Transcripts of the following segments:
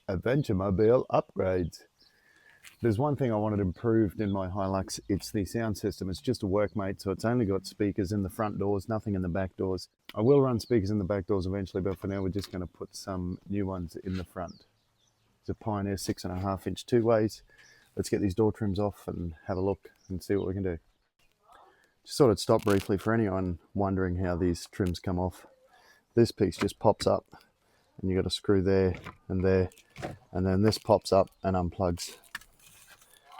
Adventure-mobile upgrades. There's one thing I wanted improved in my Hilux. It's the sound system. It's just a Workmate, so it's only got speakers in the front doors, nothing in the back doors. I will run speakers in the back doors eventually, but for now we're just going to put some new ones in the front. It's a Pioneer 6.5-inch two-ways. Let's get these door trims off and have a look and see what we can do. Just thought I'd stop briefly for anyone wondering how these trims come off. This piece just pops up and you got a screw there, and then this pops up and unplugs.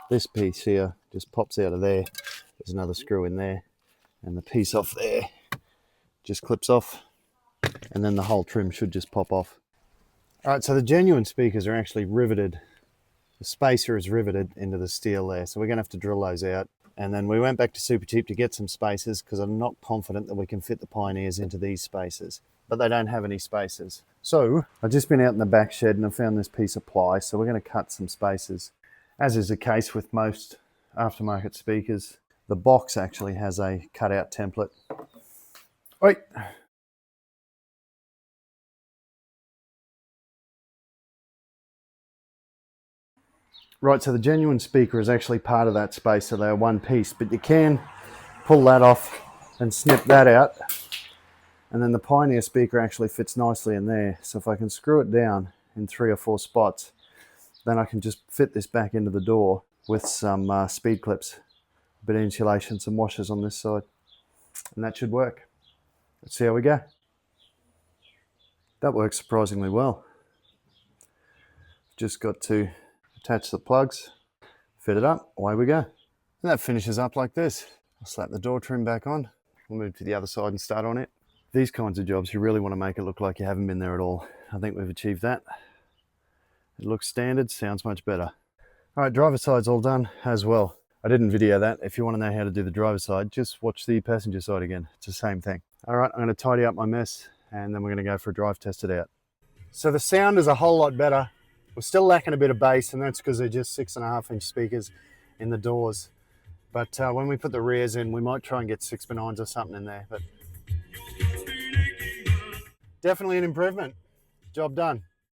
This piece here just pops out of there. There's another screw in there, and the piece off there just clips off, and then the whole trim should just pop off. All right, so the genuine speakers are actually riveted. The spacer is riveted into the steel there, so we're gonna have to drill those out. And then we went back to Super Cheap to get some spacers because I'm not confident that we can fit the Pioneers into these spacers, but they don't have any spacers. So I've just been out in the back shed and I found this piece of ply, so we're going to cut some spacers. As is the case with most aftermarket speakers, the box actually has a cutout template. Oi! Right, so the genuine speaker is actually part of that spacer. They are one piece, but you can pull that off and snip that out. And then the Pioneer speaker actually fits nicely in there. So if I can screw it down in 3 or 4 spots, then I can just fit this back into the door with some speed clips, a bit of insulation, some washers on this side, and that should work. Let's see how we go. That works surprisingly well. Just got to attach the plugs, fit it up, away we go. And that finishes up like this. I'll slap the door trim back on. We'll move to the other side and start on it. These kinds of jobs, you really want to make it look like you haven't been there at all. I think we've achieved that. It looks standard, sounds much better. All right, driver side's all done as well. I didn't video that. If you want to know how to do the driver side, just watch the passenger side again. It's the same thing. All right, I'm going to tidy up my mess and then we're going to go for a drive, test it out. So the sound is a whole lot better. We're still lacking a bit of bass, and that's because they're just 6.5-inch speakers in the doors. But when we put the rears in, we might try and get 6x9s or something in there. But definitely an improvement. Job done.